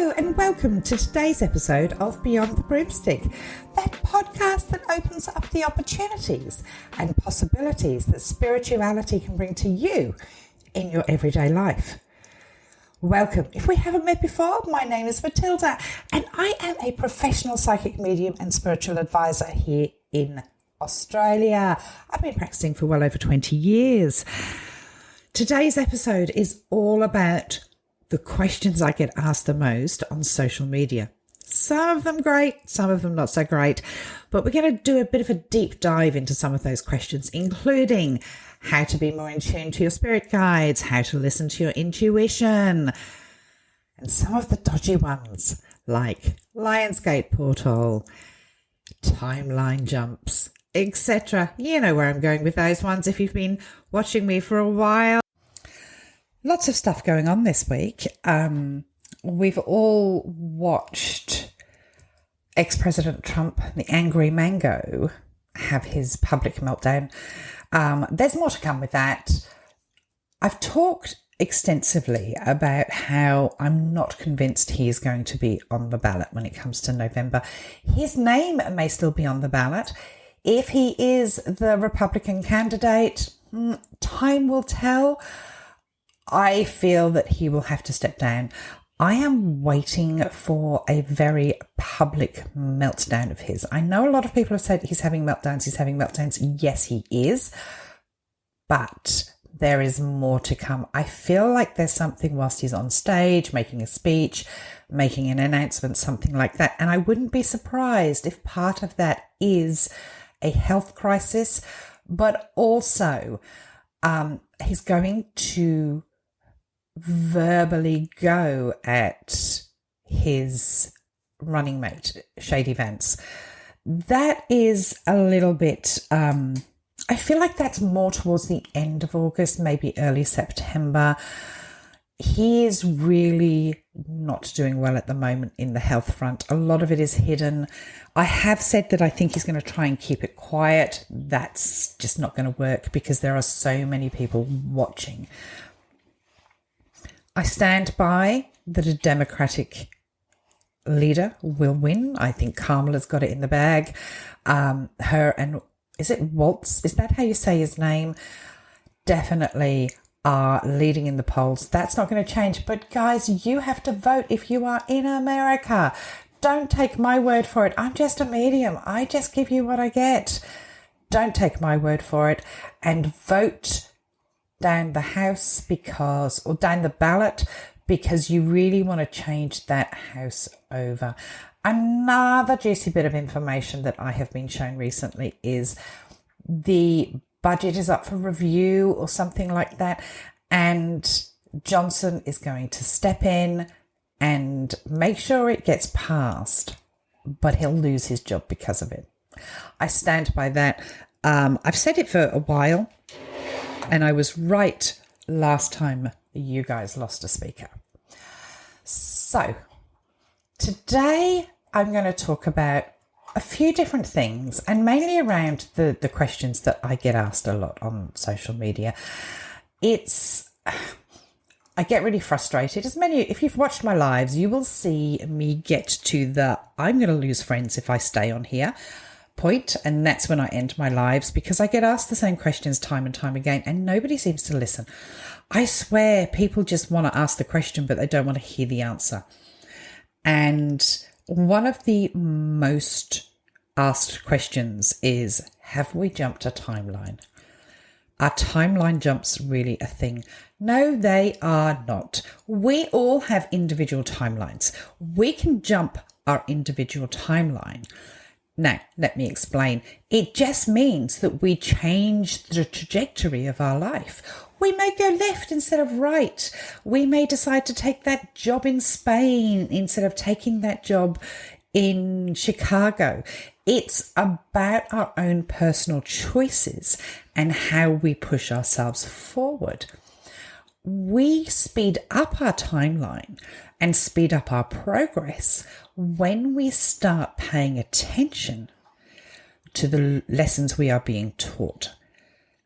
Hello and welcome to today's episode of Beyond the Broomstick, that podcast that opens up the opportunities and possibilities that spirituality can bring to you in your everyday life. Welcome. If we haven't met before, my name is Matilda and I am a professional psychic medium and spiritual advisor here in Australia. I've been practicing for well over 20 years. Today's episode is all about the questions I get asked the most on social media. Some of them great, some of them not so great, but we're going to do a bit of a deep dive into some of those questions, including how to be more in tune to your spirit guides, how to listen to your intuition, and some of the dodgy ones like Lionsgate portal, timeline jumps, etc. You know where I'm going with those ones if you've been watching me for a while. Lots of stuff going on this week. We've all watched ex-President Trump, the angry mango, have his public meltdown. There's more to come with that. I've talked extensively about how I'm not convinced he is going to be on the ballot when it comes to November. His name may still be on the ballot. If he is the Republican candidate, time will tell. I feel that he will have to step down. I am waiting for a very public meltdown of his. I know a lot of people have said he's having meltdowns. Yes, he is. But there is more to come. I feel like there's something whilst he's on stage, making a speech, making an announcement, something like that. And I wouldn't be surprised if part of that is a health crisis, but also he's going to verbally go at his running mate, Shady Vance. That is a little bit, I feel like that's more towards the end of August, maybe early September. He is really not doing well at the moment in the health front. A lot of it is hidden. I have said that I think he's going to try and keep it quiet. That's just not going to work because there are so many people watching. I stand by that a Democratic leader will win. I think Kamala's got it in the bag. Her and, is it Waltz? Is that how you say his name? Definitely are leading in the polls. That's not going to change. But guys, you have to vote if you are in America. Don't take my word for it. I'm just a medium. I just give you what I get. Don't take my word for it and vote down the house or down the ballot because you really want to change that house over. Another juicy bit of information that I have been shown recently is the budget is up for review or something like that, and Johnson is going to step in and make sure it gets passed, but he'll lose his job because of it. I stand by that. I've said it for a while, and I was right last time you guys lost a speaker. So today I'm going to talk about a few different things, and mainly around the questions that I get asked a lot on social media. I get really frustrated. If you've watched my lives, you will see me get to the I'm going to lose friends if I stay on here point, and that's when I end my lives because I get asked the same questions time and time again and nobody seems to listen. I swear people just want to ask the question but they don't want to hear the answer. And one of the most asked questions is, have we jumped a timeline? Are timeline jumps really a thing? No, they are not. We all have individual timelines. We can jump our individual timeline. Now, let me explain. It just means that we change the trajectory of our life. We may go left instead of right. We may decide to take that job in Spain instead of taking that job in Chicago. It's about our own personal choices and how we push ourselves forward. We speed up our timeline and speed up our progress when we start paying attention to the lessons we are being taught.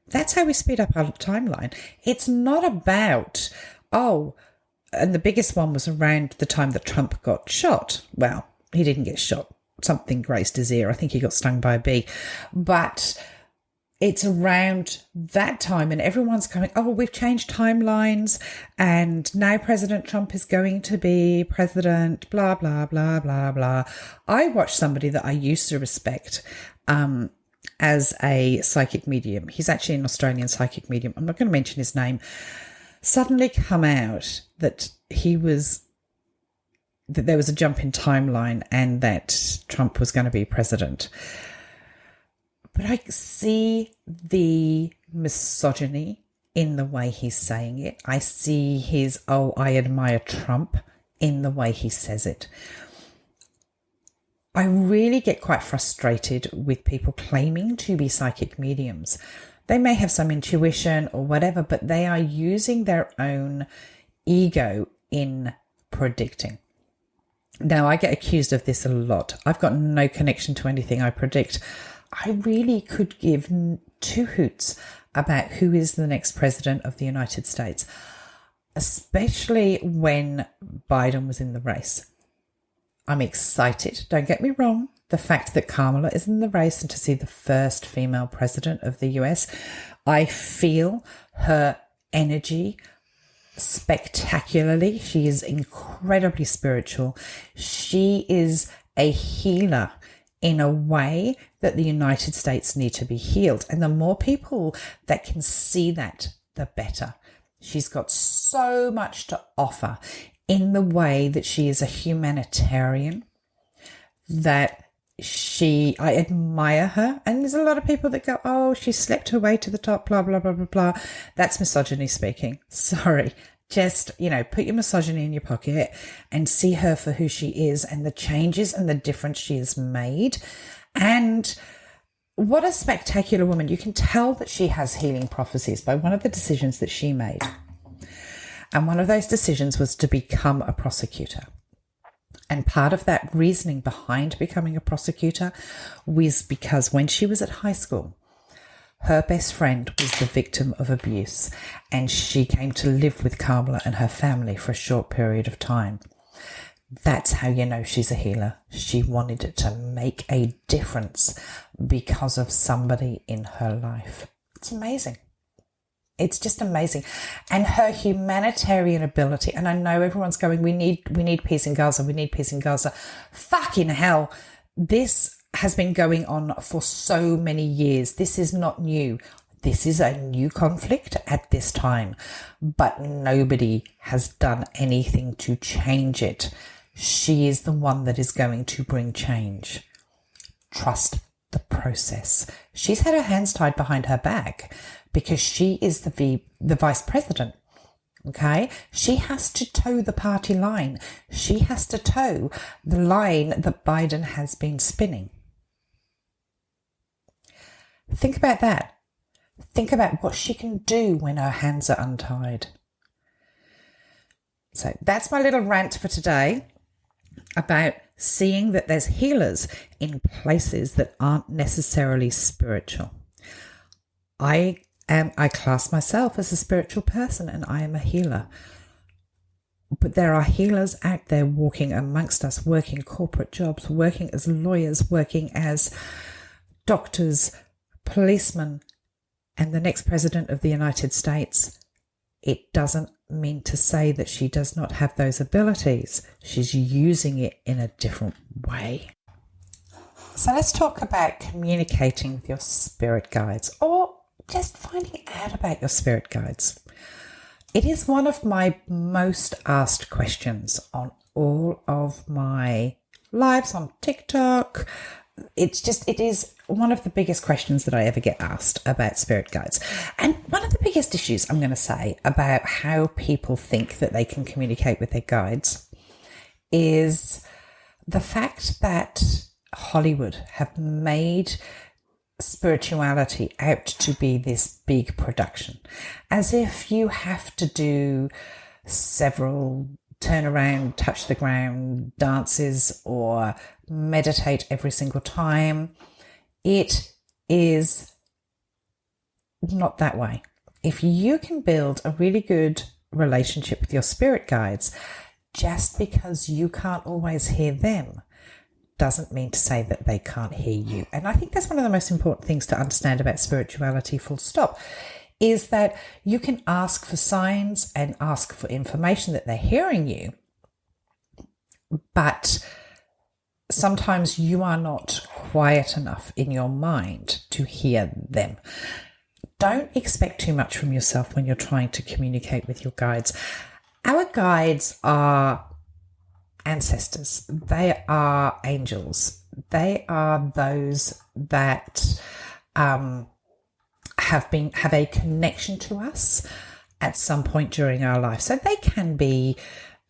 That's how we speed up our timeline. It's not about, and the biggest one was around the time that Trump got shot. Well, he didn't get shot. Something grazed his ear. I think he got stung by a bee. But it's around that time and everyone's going, oh, we've changed timelines and now President Trump is going to be president, blah, blah, blah, blah, blah. I watched somebody that I used to respect as a psychic medium. He's actually an Australian psychic medium. I'm not going to mention his name. Suddenly come out that there was a jump in timeline and that Trump was going to be president. But I see the misogyny in the way he's saying it. I see his, oh, I admire Trump in the way he says it. I really get quite frustrated with people claiming to be psychic mediums. They may have some intuition or whatever, but they are using their own ego in predicting. Now, I get accused of this a lot. I've got no connection to anything I predict. I really could give two hoots about who is the next president of the United States, especially when Biden was in the race. I'm excited, don't get me wrong, the fact that Kamala is in the race and to see the first female president of the US. I feel her energy spectacularly. She is incredibly spiritual. She is a healer in a way that the United States need to be healed. And the more people that can see that, the better. She's got so much to offer in the way that she is a humanitarian, that I admire her. And there's a lot of people that go, oh, she slept her way to the top, blah, blah, blah, blah, blah. That's misogyny speaking. Sorry. Just, put your misogyny in your pocket and see her for who she is and the changes and the difference she has made. And what a spectacular woman. You can tell that she has healing prophecies by one of the decisions that she made. And one of those decisions was to become a prosecutor. And part of that reasoning behind becoming a prosecutor was because when she was at high school, her best friend was the victim of abuse, and she came to live with Kamala and her family for a short period of time. That's how you know she's a healer. She wanted to make a difference because of somebody in her life. It's amazing. It's just amazing. And her humanitarian ability, and I know everyone's going, we need peace in Gaza, we need peace in Gaza. Fucking hell, this has been going on for so many years. This is not new. This is a new conflict at this time, but nobody has done anything to change it. She is the one that is going to bring change. Trust the process. She's had her hands tied behind her back because she is the vice president. Okay, she has to toe the party line. She has to toe the line that Biden has been spinning. Think about that. Think about what she can do when her hands are untied. So that's my little rant for today about seeing that there's healers in places that aren't necessarily spiritual. I class myself as a spiritual person and I am a healer. But there are healers out there walking amongst us, working corporate jobs, working as lawyers, working as doctors, policemen, and the next president of the United States. It doesn't mean to say that she does not have those abilities. She's using it in a different way. So let's talk about communicating with your spirit guides, or just finding out about your spirit guides. It is one of my most asked questions on all of my lives on TikTok. It is one of the biggest questions that I ever get asked about spirit guides. And one of the biggest issues, I'm going to say, about how people think that they can communicate with their guides is the fact that Hollywood have made spirituality out to be this big production, as if you have to do several turn around, touch the ground dances or meditate every single time. It is not that way. If you can build a really good relationship with your spirit guides. Just because you can't always hear them doesn't mean to say that they can't hear you. And I think that's one of the most important things to understand about spirituality, full stop, is that you can ask for signs and ask for information that they're hearing you, but sometimes you are not quiet enough in your mind to hear them. Don't expect too much from yourself when you're trying to communicate with your guides. Our guides are ancestors. They are angels. They are those that have a connection to us at some point during our life. So they can be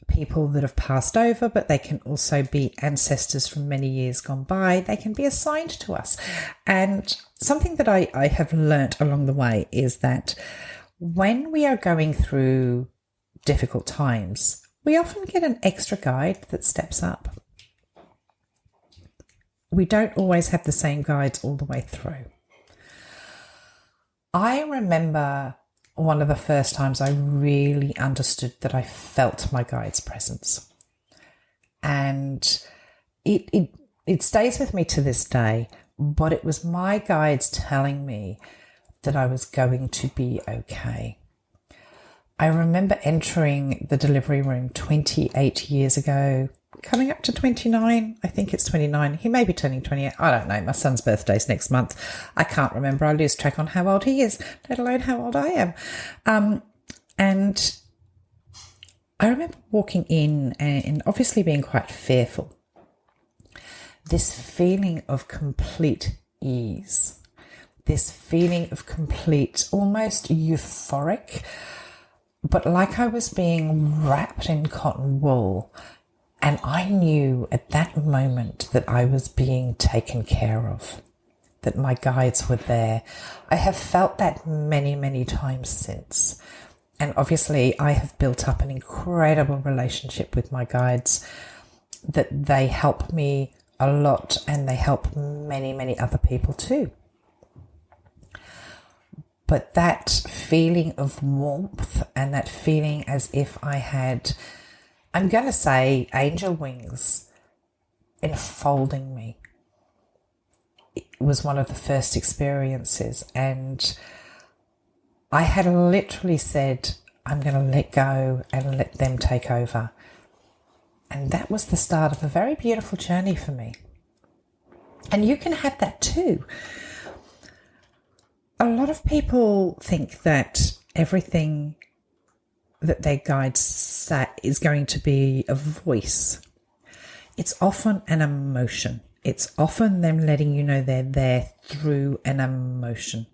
people that have passed over, but they can also be ancestors from many years gone by. They can be assigned to us. And something that I have learnt along the way is that when we are going through difficult times, we often get an extra guide that steps up. We don't always have the same guides all the way through. I remember one of the first times I really understood that I felt my guide's presence. And it stays with me to this day, but it was my guides telling me that I was going to be okay. I remember entering the delivery room 28 years ago, coming up to 29. I think it's 29. He may be turning 28. I don't know. My son's birthday's next month. I can't remember. I lose track on how old he is, let alone how old I am. And I remember walking in and obviously being quite fearful. This feeling of complete ease, this feeling of complete, almost euphoric, but like I was being wrapped in cotton wool. And I knew at that moment that I was being taken care of, that my guides were there. I have felt that many, many times since. And obviously I have built up an incredible relationship with my guides, that they help me a lot and they help many, many other people too. But that feeling of warmth and that feeling as if I had, I'm going to say, angel wings enfolding me, it was one of the first experiences. And I had literally said, I'm going to let go and let them take over. And that was the start of a very beautiful journey for me. And you can have that too. A lot of people think that everything that their guides say is going to be a voice. It's often an emotion. It's often them letting you know they're there through an emotion.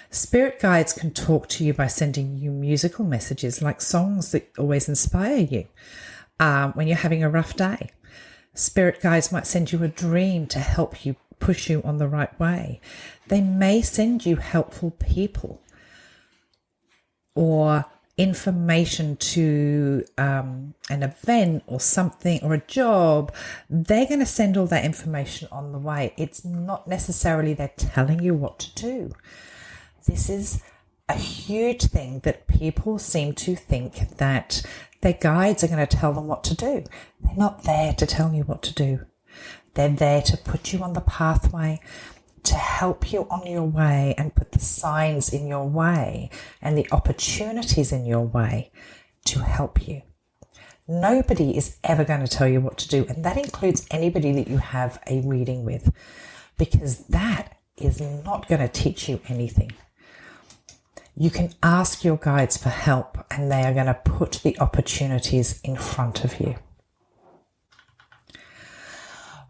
Spirit guides can talk to you by sending you musical messages, like songs that always inspire you when you're having a rough day. Spirit guides might send you a dream to help you, push you on the right way. They may send you helpful people or information to an event or something or a job. They're going to send all that information on the way. It's not necessarily they're telling you what to do. This is a huge thing that people seem to think that their guides are going to tell them what to do. They're not there to tell you what to do. They're there to put you on the pathway, to help you on your way and put the signs in your way and the opportunities in your way to help you. Nobody is ever going to tell you what to do, and that includes anybody that you have a reading with, because that is not going to teach you anything. You can ask your guides for help and they are going to put the opportunities in front of you.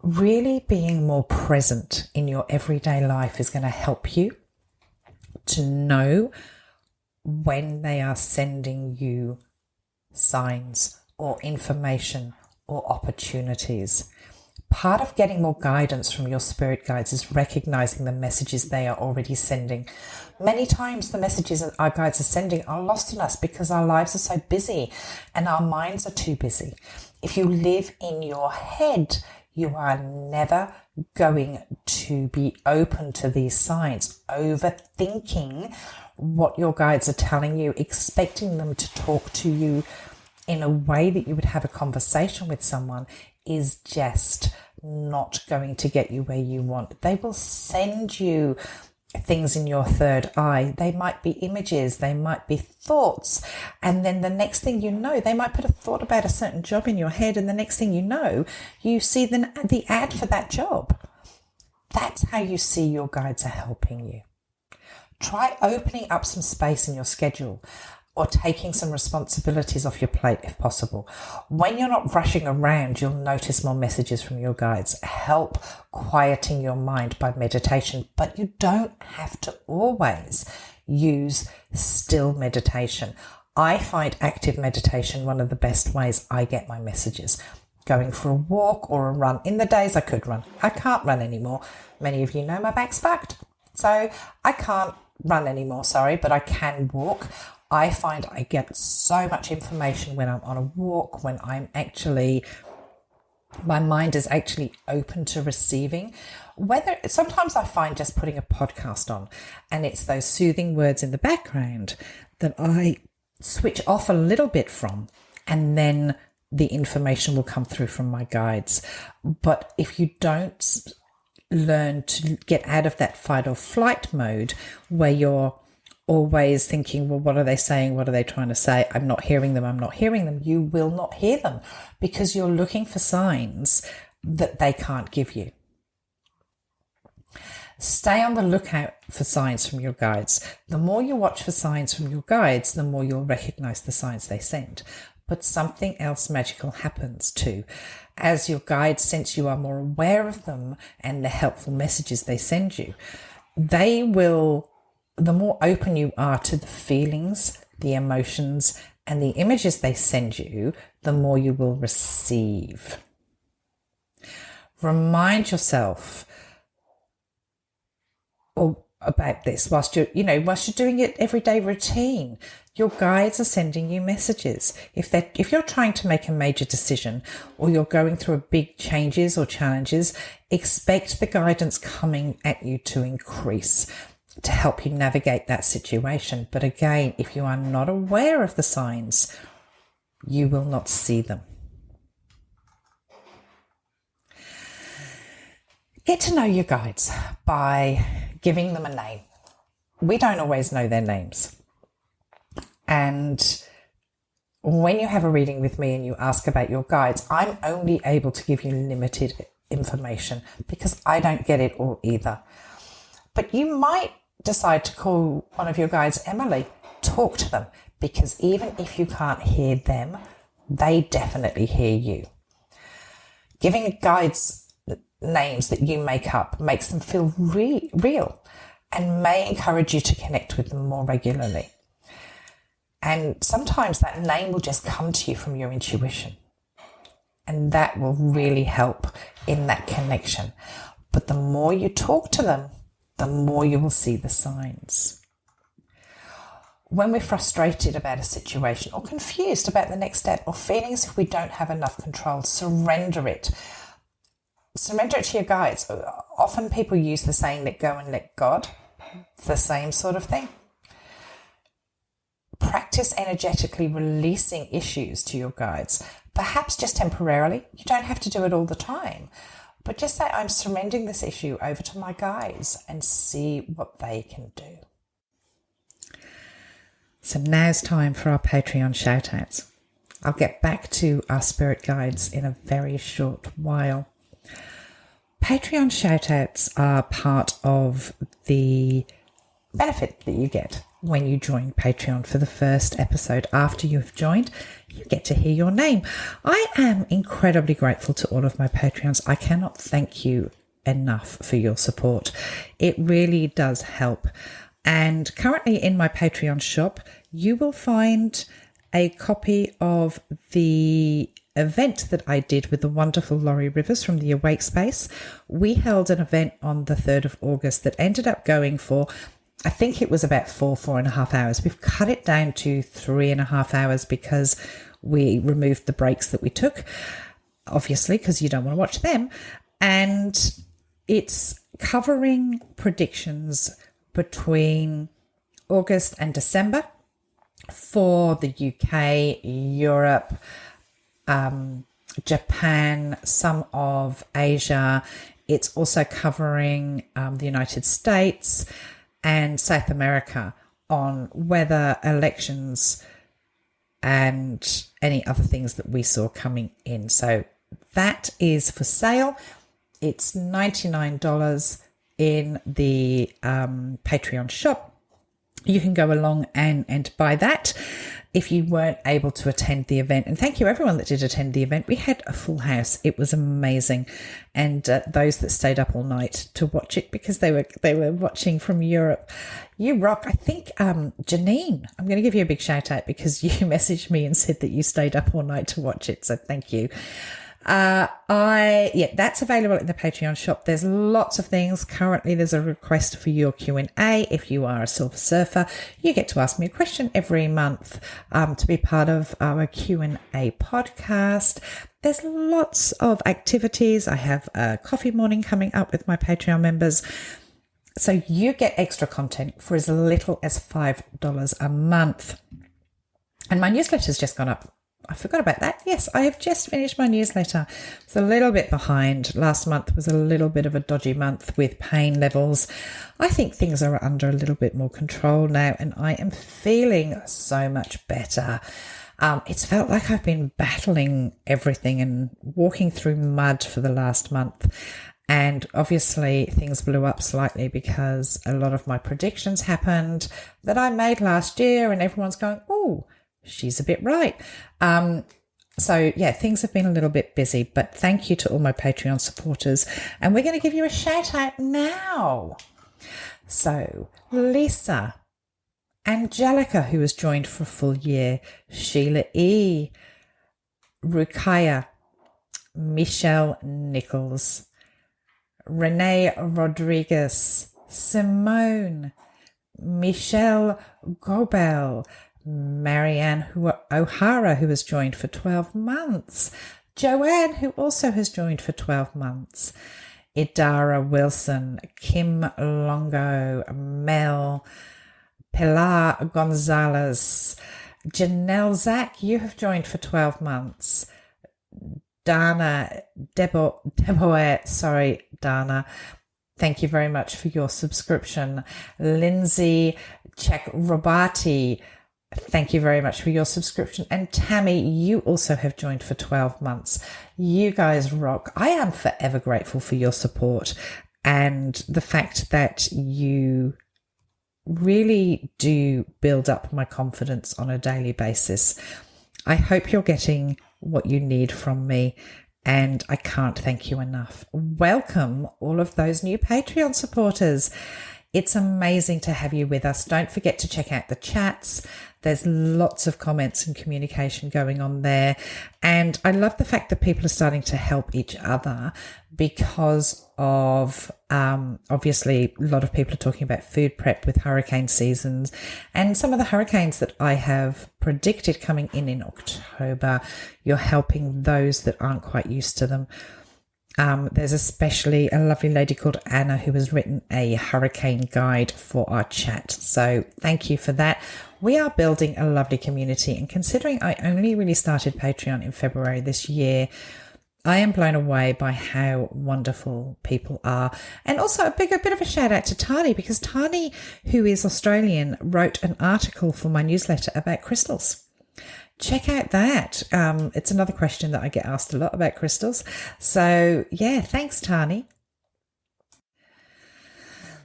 Really being more present in your everyday life is going to help you to know when they are sending you signs or information or opportunities. Part of getting more guidance from your spirit guides is recognizing the messages they are already sending. Many times the messages that our guides are sending are lost in us because our lives are so busy and our minds are too busy. If you live in your head, You are never going to be open to these signs, overthinking what your guides are telling you, expecting them to talk to you in a way that you would have a conversation with someone is just not going to get you where you want. They will send you things in your third eye. They might be images, they might be thoughts, and then the next thing you know, they might put a thought about a certain job in your head, and the next thing you know, you see the ad for that job. That's how you see your guides are helping you. Try opening up some space in your schedule or taking some responsibilities off your plate if possible. When you're not rushing around, you'll notice more messages from your guides. Help quieting your mind by meditation, but you don't have to always use still meditation. I find active meditation one of the best ways I get my messages. Going for a walk or a run. In the days I could run. I can't run anymore. Many of you know my back's fucked. So I can't run anymore, sorry, but I can walk. I find I get so much information when I'm on a walk, when my mind is actually open to receiving. Sometimes I find just putting a podcast on and it's those soothing words in the background that I switch off a little bit from, and then the information will come through from my guides. But if you don't learn to get out of that fight or flight mode where you're always thinking, well, what are they saying? What are they trying to say? I'm not hearing them. You will not hear them because you're looking for signs that they can't give you. Stay on the lookout for signs from your guides. The more you watch for signs from your guides, the more you'll recognize the signs they send. But something else magical happens too. As your guides sense you are more aware of them and the helpful messages they send you, the more open you are to the feelings, the emotions, and the images they send you, the more you will receive. Remind yourself about this whilst you're doing it everyday routine. Your guides are sending you messages. If you're trying to make a major decision or you're going through a big changes or challenges, expect the guidance coming at you to increase to help you navigate that situation. But again, if you are not aware of the signs, you will not see them. Get to know your guides by giving them a name. We don't always know their names. And when you have a reading with me and you ask about your guides, I'm only able to give you limited information because I don't get it all either. But you might decide to call one of your guides Emily. Talk to them, because even if you can't hear them, they definitely hear you. Giving guides names that you make up makes them feel real and may encourage you to connect with them more regularly. And sometimes that name will just come to you from your intuition, and that will really help in that connection. But the more you talk to them, the more you will see the signs. When we're frustrated about a situation or confused about the next step or feeling as if we don't have enough control, surrender it. Surrender it to your guides. Often people use the saying, let go and let God. It's the same sort of thing. Practice energetically releasing issues to your guides, perhaps just temporarily. You don't have to do it all the time. But just say, I'm surrendering this issue over to my guides and see what they can do. So now's time for our Patreon shout-outs. I'll get back to our spirit guides in a very short while. Patreon shout-outs are part of the benefit that you get when you join Patreon. For the first episode after you've joined, you get to hear your name. I am incredibly grateful to all of my Patreons. I cannot thank you enough for your support. It really does help. And currently in my Patreon shop, you will find a copy of the event that I did with the wonderful Laurie Rivers from the Awake Space. We held an event on the 3rd of August that ended up going for, I think it was about 4.5 hours. We've cut it down to 3.5 hours because we removed the breaks that we took. obviously, because you don't want to watch them. And it's covering predictions between August and December for the UK, Europe, Japan, some of Asia. It's also covering the United States and South America on weather, elections, and any other things that we saw coming in. So that is for sale. It's $99 in the Patreon shop. You can go along and buy that if you weren't able to attend the event. And thank you everyone that did attend the event. We had a full house. It was amazing. And those that stayed up all night to watch it because they were watching from Europe. You rock. I think Janine, I'm going to give you a big shout out because you messaged me and said that you stayed up all night to watch it. So thank you. That's available in the Patreon shop. There's lots of things. Currently, there's a request for your Q&A. If you are a Silver Surfer, you get to ask me a question every month to be part of our Q&A podcast. There's lots of activities. I have a coffee morning coming up with my Patreon members. So you get extra content for as little as $5 a month. And my newsletter's just gone up. I forgot about that. Yes, I have just finished my newsletter. It's a little bit behind. Last month was a little bit of a dodgy month with pain levels. I think things are under a little bit more control now, and I am feeling so much better. It's felt like I've been battling everything and walking through mud for the last month. And obviously things blew up slightly because a lot of my predictions happened that I made last year, and everyone's going, oh, she's a bit right. Things have been a little bit busy, but thank you to all my Patreon supporters. And we're going to give you a shout out now. So Lisa, Angelica, who has joined for a full year, Sheila E, Rukaya, Michelle Nichols, Renee Rodriguez, Simone, Michelle Gobel, Marianne O'Hara, who has joined for 12 months. Joanne, who also has joined for 12 months. Idara Wilson, Kim Longo, Mel, Pilar Gonzalez, Janelle Zach, you have joined for 12 months. Dana, Dana, thank you very much for your subscription. Lindsay Chakrobati, thank you very much for your subscription. And Tammy, you also have joined for 12 months. You guys rock. I am forever grateful for your support and the fact that you really do build up my confidence on a daily basis. I hope you're getting what you need from me, and I can't thank you enough. Welcome all of those new Patreon supporters. It's amazing to have you with us. Don't forget to check out the chats. There's lots of comments and communication going on there. And I love the fact that people are starting to help each other because of, obviously, a lot of people are talking about food prep with hurricane seasons. And some of the hurricanes that I have predicted coming in October, you're helping those that aren't quite used to them. There's especially a lovely lady called Anna who has written a hurricane guide for our chat. So thank you for that. We are building a lovely community, and considering I only really started Patreon in February this year, I am blown away by how wonderful people are. And also a bit of a shout out to Tani, because Tani, who is Australian, wrote an article for my newsletter about crystals. Check out that. It's another question that I get asked a lot about crystals. So yeah, thanks, Tani.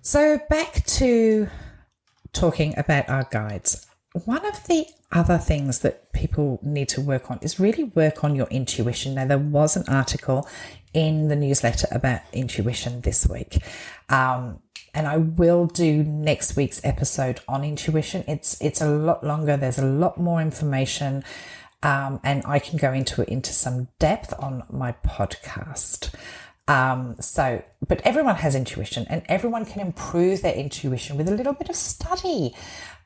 So back to talking about our guides. One of the other things that people need to work on is really work on your intuition. Now, there was an article in the newsletter about intuition this week. And I will do next week's episode on intuition. It's a lot longer. There's a lot more information. And I can go into some depth on my podcast. But everyone has intuition, and everyone can improve their intuition with a little bit of study.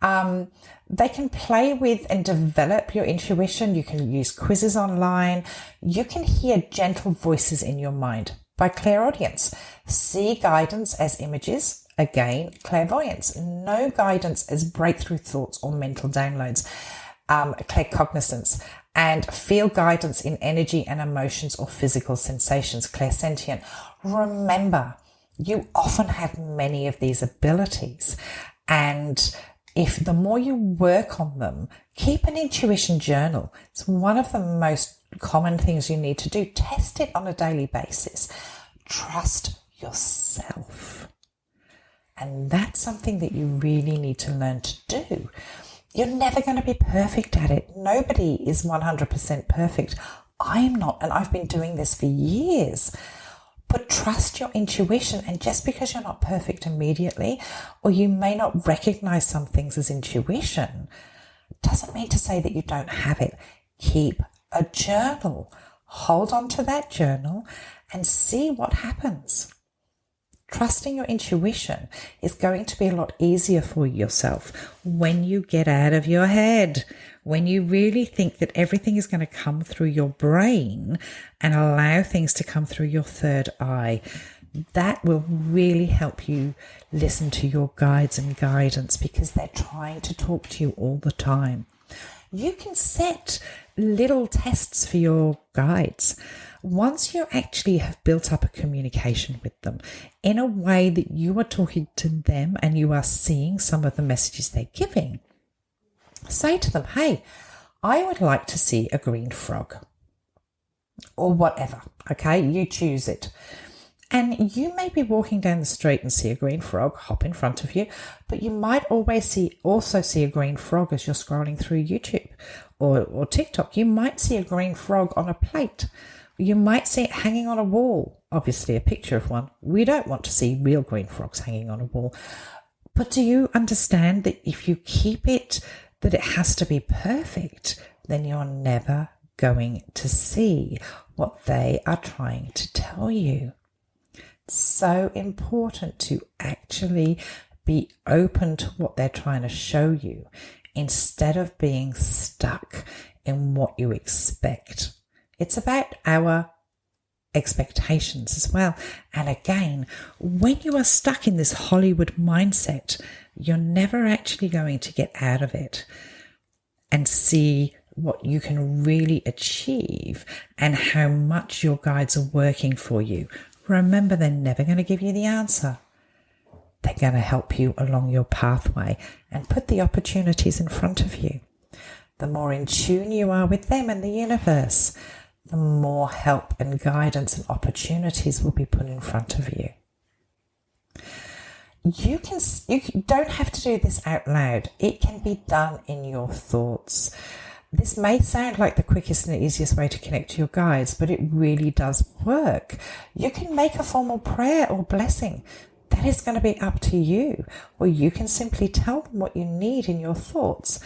They can play with and develop your intuition. You can use quizzes online. You can hear gentle voices in your mind by clairaudience. See guidance as images. Again, clairvoyance. Know guidance as breakthrough thoughts or mental downloads. Claircognizance. And feel guidance in energy and emotions or physical sensations. Clairsentient. Remember, you often have many of these abilities, and if the more you work on them, keep an intuition journal. It's one of the most common things you need to do. Test it on a daily basis. Trust yourself. And that's something that you really need to learn to do. You're never going to be perfect at it. Nobody is 100% perfect. I'm not, and I've been doing this for years. But trust your intuition, and just because you're not perfect immediately, or you may not recognize some things as intuition, doesn't mean to say that you don't have it. Keep a journal. Hold on to that journal and see what happens. Trusting your intuition is going to be a lot easier for yourself when you get out of your head, when you really think that everything is going to come through your brain and allow things to come through your third eye. That will really help you listen to your guides and guidance, because they're trying to talk to you all the time. You can set little tests for your guides. Once you actually have built up a communication with them in a way that you are talking to them and you are seeing some of the messages they're giving, say to them, hey, I would like to see a green frog, or whatever. Okay, you choose it. And you may be walking down the street and see a green frog hop in front of you, but you might also see a green frog as you're scrolling through YouTube or TikTok. You might see a green frog on a plate. You might see it hanging on a wall, obviously a picture of one. We don't want to see real green frogs hanging on a wall. But do you understand that if you keep it, that it has to be perfect, then you're never going to see what they are trying to tell you? It's so important to actually be open to what they're trying to show you instead of being stuck in what you expect. It's about our expectations as well. And again, when you are stuck in this Hollywood mindset, you're never actually going to get out of it and see what you can really achieve and how much your guides are working for you. Remember, they're never going to give you the answer. They're going to help you along your pathway and put the opportunities in front of you. The more in tune you are with them and the universe, the more help and guidance and opportunities will be put in front of you. You don't have to do this out loud. It can be done in your thoughts. This may sound like the quickest and easiest way to connect to your guides, but it really does work. You can make a formal prayer or blessing. That is going to be up to you. Or you can simply tell them what you need in your thoughts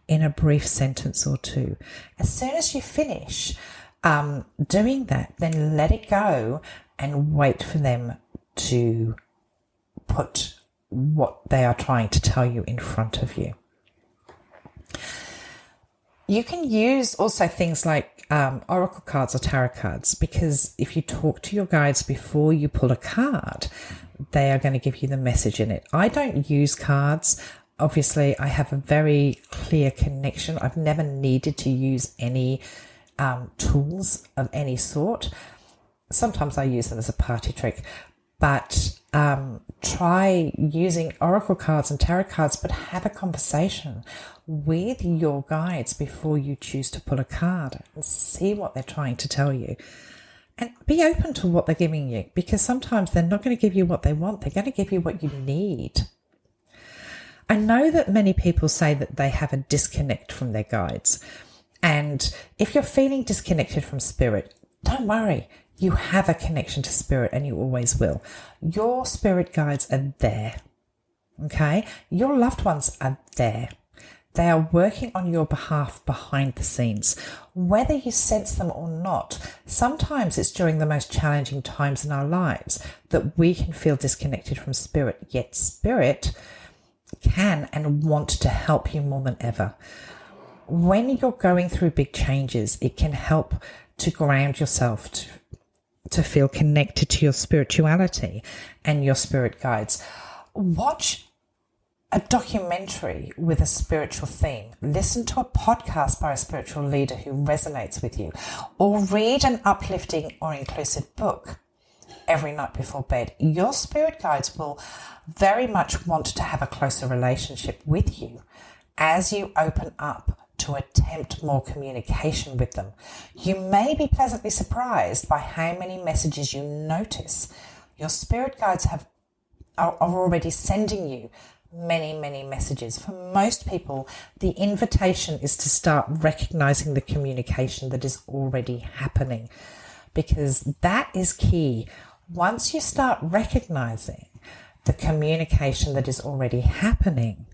in a brief sentence or two. As soon as you finish doing that, then let it go and wait for them to put what they are trying to tell you in front of you. You can use also things like oracle cards or tarot cards, because if you talk to your guides before you pull a card, they are going to give you the message in it. I don't use cards. Obviously, I have a very clear connection. I've never needed to use any tools of any sort. Sometimes I use them as a party trick, but try using oracle cards and tarot cards, but have a conversation with your guides before you choose to pull a card and see what they're trying to tell you. And be open to what they're giving you, because sometimes they're not going to give you what they want. They're going to give you what you need. I know that many people say that they have a disconnect from their guides. And if you're feeling disconnected from spirit, don't worry. You have a connection to spirit, and you always will. Your spirit guides are there. Okay? Your loved ones are there. They are working on your behalf behind the scenes. Whether you sense them or not, Sometimes it's during the most challenging times in our lives that we can feel disconnected from spirit, yet spirit can and want to help you more than ever. When you're going through big changes, it can help to ground yourself, to feel connected to your spirituality and your spirit guides. Watch a documentary with a spiritual theme. Listen to a podcast by a spiritual leader who resonates with you, or read an uplifting or inclusive book every night before bed. Your spirit guides will very much want to have a closer relationship with you as you open up to attempt more communication with them. You may be pleasantly surprised by how many messages you notice. Your spirit guides are already sending you many, many messages. For most people, the invitation is to start recognizing the communication that is already happening, because that is key. Once you start recognizing the communication that is already happening,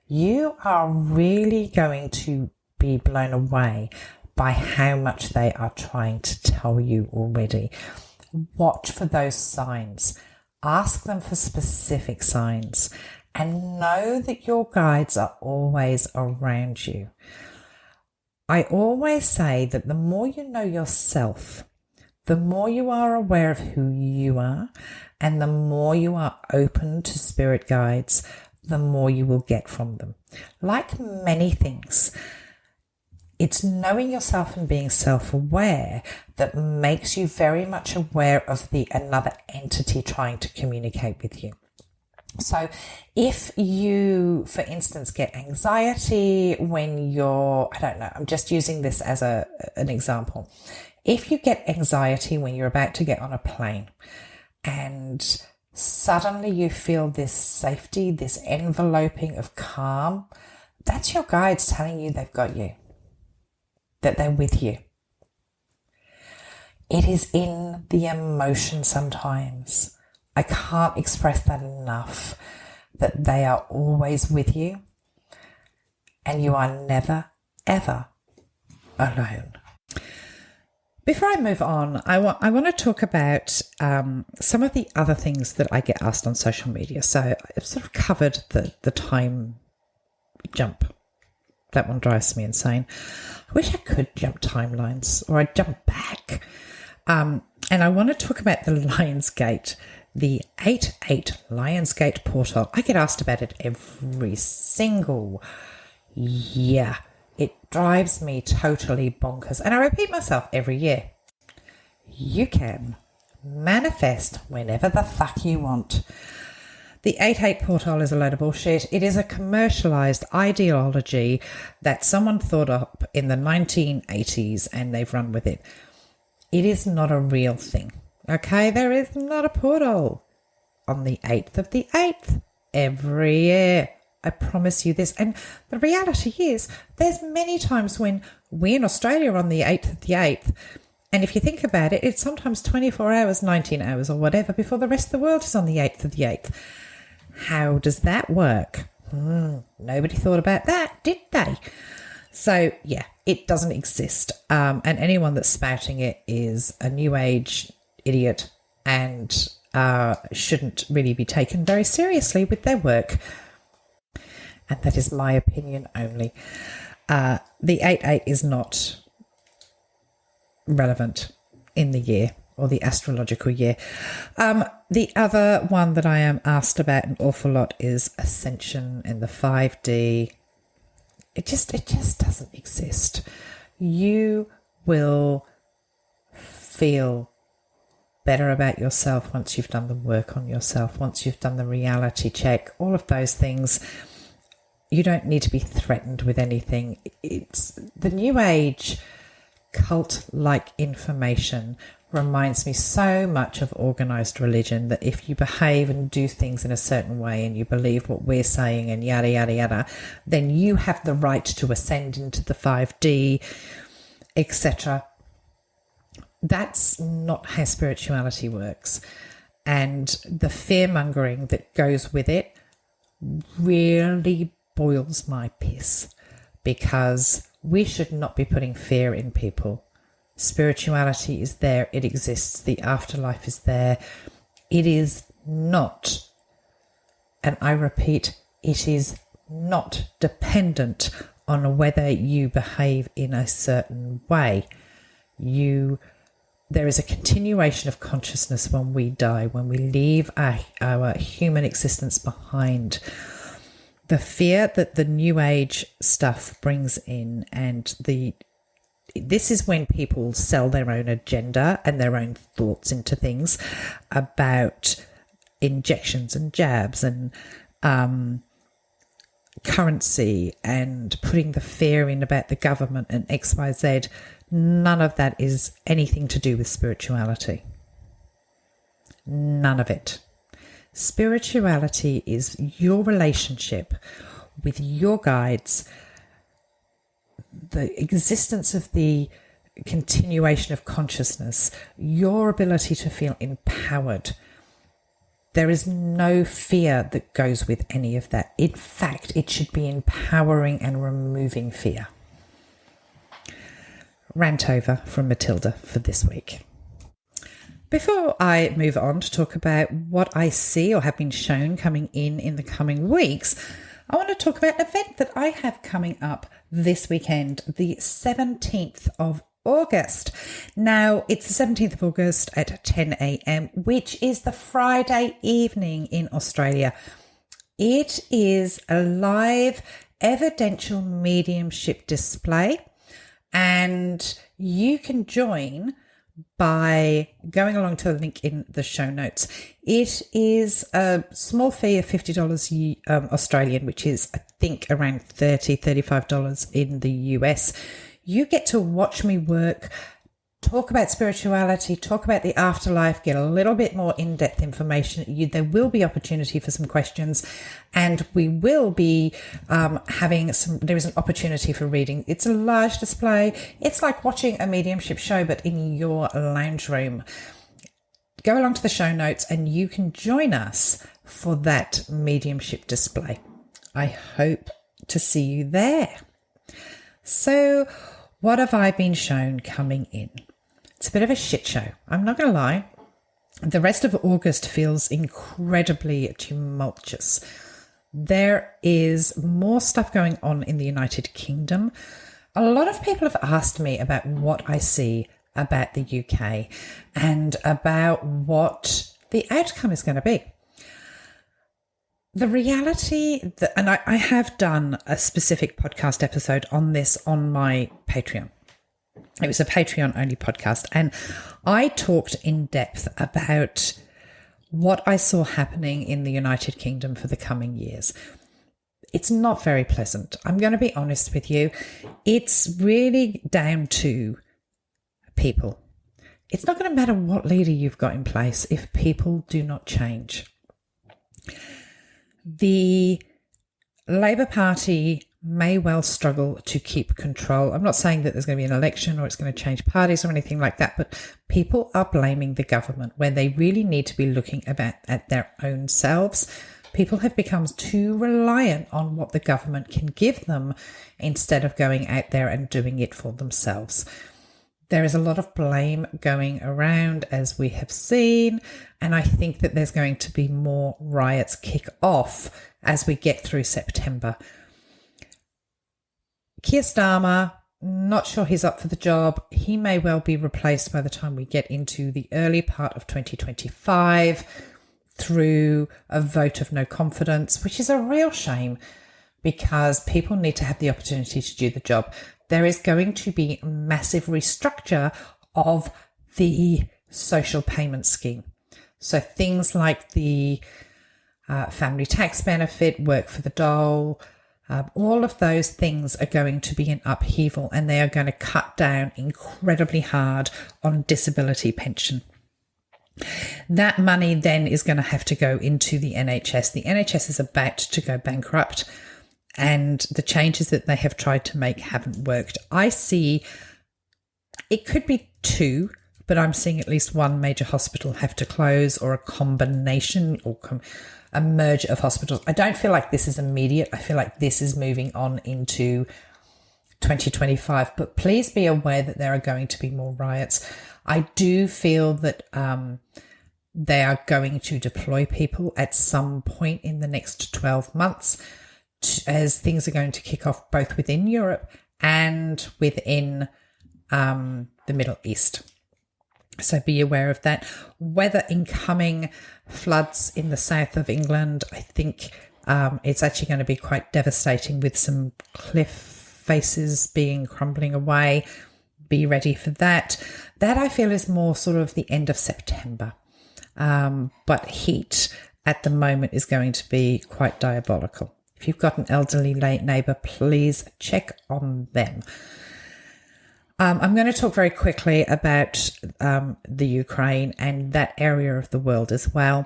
you are really going to be blown away by how much they are trying to tell you already. Watch for those signs. Ask them for specific signs, and know that your guides are always around you. I always say that the more you know yourself, the more you are aware of who you are, and the more you are open to spirit guides, the more you will get from them. Like many things, it's knowing yourself and being self-aware that makes you very much aware of another entity trying to communicate with you. So if you, for instance, get anxiety when you're, I don't know, I'm just using this as an example. If you get anxiety when you're about to get on a plane and suddenly you feel this safety, this enveloping of calm, that's your guides telling you they've got you, that they're with you. It is in the emotion sometimes. I can't express that enough, that they are always with you and you are never, ever alone. Before I move on, I want to talk about some of the other things that I get asked on social media. So I've sort of covered the time jump. That one drives me insane. I wish I could jump timelines, or I'd jump back. And I want to talk about the Lionsgate, the 8/8 Lionsgate portal. I get asked about it every single year. It drives me totally bonkers. And I repeat myself every year. You can manifest whenever the fuck you want. The 8/8 portal is a load of bullshit. It is a commercialized ideology that someone thought up in the 1980s and they've run with it. It is not a real thing. Okay, there is not a portal on the 8th of the 8th every year. I promise you this. And the reality is, there's many times when we in Australia are on the 8th of the 8th, and if you think about it, it's sometimes 24 hours, 19 hours or whatever before the rest of the world is on the 8th of the 8th. How does that work? Nobody thought about that, did they? So, yeah, it doesn't exist. And anyone that's spouting it is a new age idiot and shouldn't really be taken very seriously with their work. And that is my opinion only. The 8/8 is not relevant in the year or the astrological year. The other one that I am asked about an awful lot is Ascension and the 5D. It just doesn't exist. You will feel better about yourself once you've done the work on yourself, once you've done the reality check, all of those things. You don't need to be threatened with anything. It's the new age cult-like information reminds me so much of organized religion, that if you behave and do things in a certain way and you believe what we're saying and yada, yada, yada, then you have the right to ascend into the 5D, etc. That's not how spirituality works. And the fear-mongering that goes with it really boils my piss, because we should not be putting fear in people. Spirituality is there. It exists. The afterlife is there. It is not, and I repeat, it is not dependent on whether you behave in a certain way. There is a continuation of consciousness when we die, when we leave our human existence behind. The fear that the New Age stuff brings in, and this is when people sell their own agenda and their own thoughts into things about injections and jabs and currency and putting the fear in about the government and XYZ. None of that is anything to do with spirituality. None of it. Spirituality is your relationship with your guides, the existence of the continuation of consciousness, your ability to feel empowered. There is no fear that goes with any of that. In fact, it should be empowering and removing fear. Rant over from Matilda for this week. Before I move on to talk about what I see or have been shown coming in the coming weeks, I want to talk about an event that I have coming up this weekend, the 17th of August. Now, it's the 17th of August at 10 a.m, which is the Friday evening in Australia. It is a live evidential mediumship display, and you can join by going along to the link in the show notes. It is a small fee of $50 Australian, which is, I think, around $35 in the US. You get to watch me work, talk about spirituality, talk about the afterlife, get a little bit more in-depth information. There will be opportunity for some questions, and we will be there is an opportunity for reading. It's a large display. It's like watching a mediumship show, but in your lounge room. Go along to the show notes and you can join us for that mediumship display. I hope to see you there. So, what have I been shown coming in? It's a bit of a shit show. I'm not going to lie. The rest of August feels incredibly tumultuous. There is more stuff going on in the United Kingdom. A lot of people have asked me about what I see about the UK and about what the outcome is going to be. The reality that, and I have done a specific podcast episode on this on my Patreon. It was a Patreon only podcast, and I talked in depth about what I saw happening in the United Kingdom for the coming years. It's not very pleasant. I'm going to be honest with you. It's really down to people. It's not going to matter what leader you've got in place if people do not change. The Labour Party may well struggle to keep control. I'm not saying that there's going to be an election or it's going to change parties or anything like that, but people are blaming the government when they really need to be looking at their own selves. People have become too reliant on what the government can give them instead of going out there and doing it for themselves. There is a lot of blame going around, as we have seen, and I think that there's going to be more riots kick off as we get through September. Keir Starmer, not sure he's up for the job. He may well be replaced by the time we get into the early part of 2025 through a vote of no confidence, which is a real shame because people need to have the opportunity to do the job. There is going to be massive restructure of the social payment scheme. So things like the family tax benefit, work for the dole, all of those things are going to be in upheaval, and they are going to cut down incredibly hard on disability pension. That money then is going to have to go into the NHS. The NHS is about to go bankrupt, and the changes that they have tried to make haven't worked. I see it could be two, but I'm seeing at least one major hospital have to close, or a combination or a merger of hospitals. I don't feel like this is immediate. I feel like this is moving on into 2025. But please be aware that there are going to be more riots. I do feel that they are going to deploy people at some point in the next 12 months as things are going to kick off both within Europe and within the Middle East. So be aware of that. Weather incoming, floods in the south of England. I think it's actually going to be quite devastating with some cliff faces being crumbling away. Be ready for that. That I feel is more sort of the end of September. But heat at the moment is going to be quite diabolical. If you've got an elderly neighbour, please check on them. I'm going to talk very quickly about the Ukraine and that area of the world as well.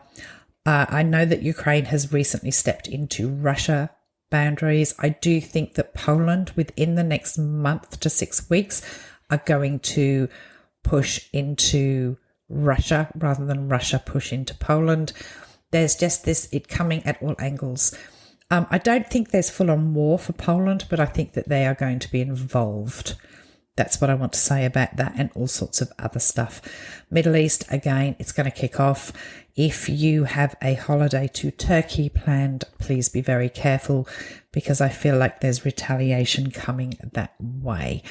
I know that Ukraine has recently stepped into Russia boundaries. I do think that Poland within the next month to 6 weeks are going to push into Russia rather than Russia push into Poland. There's just it coming at all angles. I don't think there's full-on war for Poland, but I think that they are going to be involved. That's what I want to say about that and all sorts of other stuff. Middle East, again, it's going to kick off. If you have a holiday to Turkey planned, please be very careful because I feel like there's retaliation coming that way.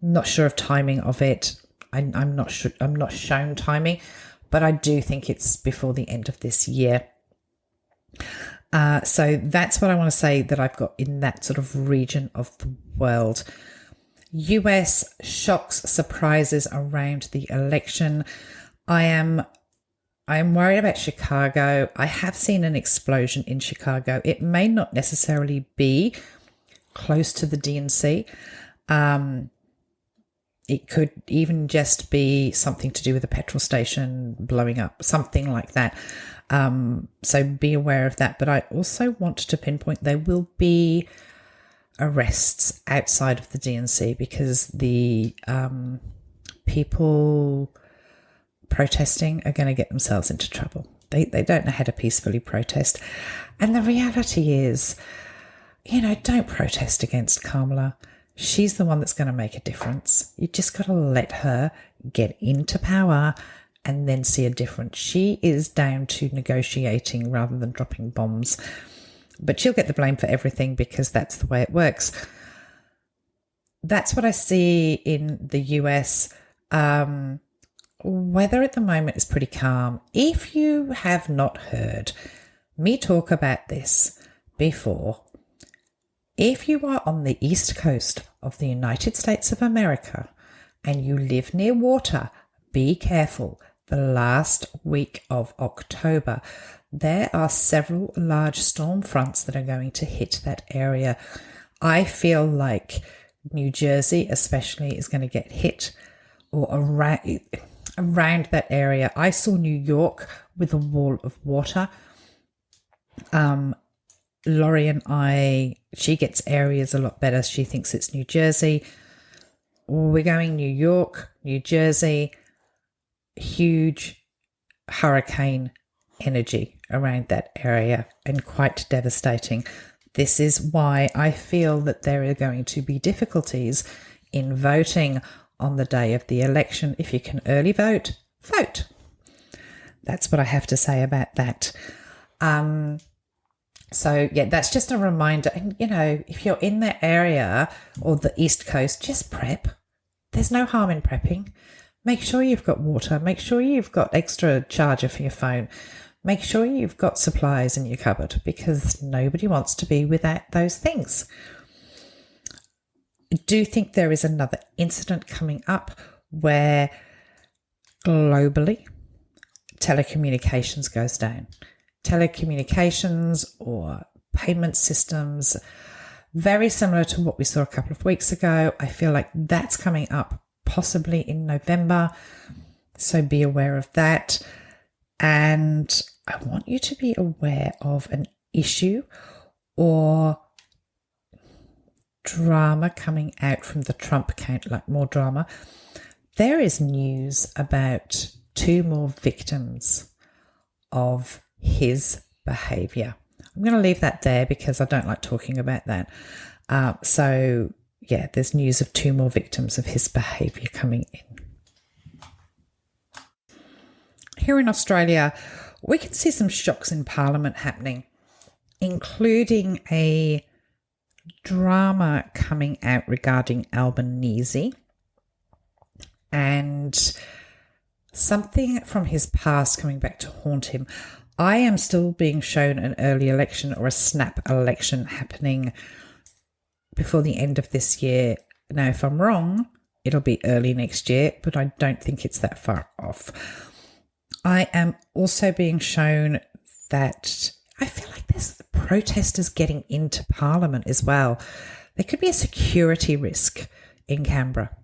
Not sure of timing of it. I'm not sure. I'm not shown timing, but I do think it's before the end of this year. So that's what I want to say that I've got in that sort of region of the world. US shocks, surprises around the election. I am worried about Chicago. I have seen an explosion in Chicago. It may not necessarily be close to the DNC. It could even just be something to do with a petrol station blowing up, something like that. So be aware of that. But I also want to pinpoint there will be arrests outside of the DNC because the people protesting are going to get themselves into trouble. They don't know how to peacefully protest. And the reality is, don't protest against Kamala. She's the one that's going to make a difference. You just got to let her get into power and then see a difference. She is down to negotiating rather than dropping bombs. But she'll get the blame for everything because that's the way it works. That's what I see in the US. Weather at the moment is pretty calm. If you have not heard me talk about this before, if you are on the east coast of the United States of America and you live near water, be careful. The last week of October, there are several large storm fronts that are going to hit that area. I feel like New Jersey especially is going to get hit or around that area. I saw New York with a wall of water. Laurie and she gets areas a lot better. She thinks it's New Jersey. We're going New York, New Jersey, huge hurricane energy around that area and quite devastating. This is why I feel that there are going to be difficulties in voting on the day of the election. If you can early vote, vote. That's what I have to say about that. So, yeah, that's just a reminder. And, if you're in that area or the East Coast, just prep. There's no harm in prepping. Make sure you've got water. Make sure you've got extra charger for your phone. Make sure you've got supplies in your cupboard because nobody wants to be without those things. I do think there is another incident coming up where globally telecommunications goes down. Telecommunications or payment systems, very similar to what we saw a couple of weeks ago. I feel like that's coming up possibly in November. So be aware of that. And I want you to be aware of an issue or drama coming out from the Trump account, like more drama. There is news about 2 more victims of his behaviour. I'm going to leave that there because I don't like talking about that. So yeah, there's news of 2 more victims of his behaviour coming in. Here in Australia, we can see some shocks in Parliament happening, including a drama coming out regarding Albanese and something from his past coming back to haunt him. I am still being shown an early election or a snap election happening before the end of this year. Now, if I'm wrong, it'll be early next year, but I don't think it's that far off. I am also being shown that I feel like there's protesters getting into Parliament as well. There could be a security risk in Canberra.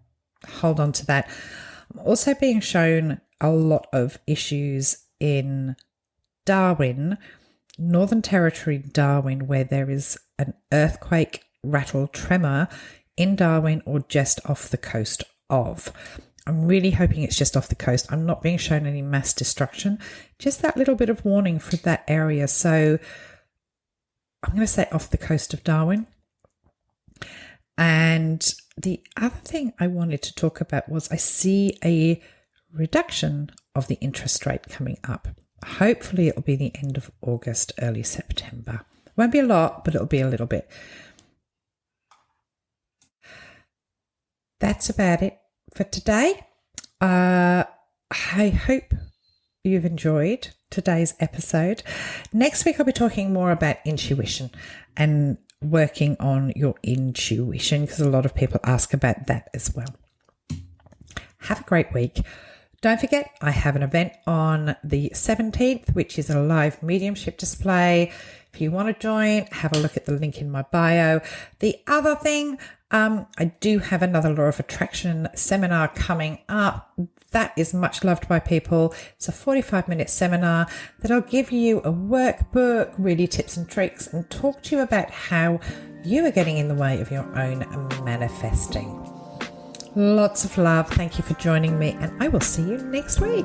Hold on to that. I'm also being shown a lot of issues in Darwin, Northern Territory, Darwin, where there is an earthquake, rattle, tremor in Darwin or just off the coast of. I'm really hoping it's just off the coast. I'm not being shown any mass destruction, just that little bit of warning for that area. So I'm going to say off the coast of Darwin. And the other thing I wanted to talk about was I see a reduction of the interest rate coming up. Hopefully it'll be the end of August, early September. Won't be a lot, but it'll be a little bit. That's about it for today. I hope you've enjoyed today's episode. Next week, I'll be talking more about intuition and working on your intuition, because a lot of people ask about that as well. Have a great week. Don't forget, I have an event on the 17th, which is a live mediumship display. If you want to join, have a look at the link in my bio. The other thing, I do have another Law of Attraction seminar coming up. That is much loved by people. It's a 45-minute seminar that'll give you a workbook, really tips and tricks, and talk to you about how you are getting in the way of your own manifesting. Lots of love. Thank you for joining me, and I will see you next week.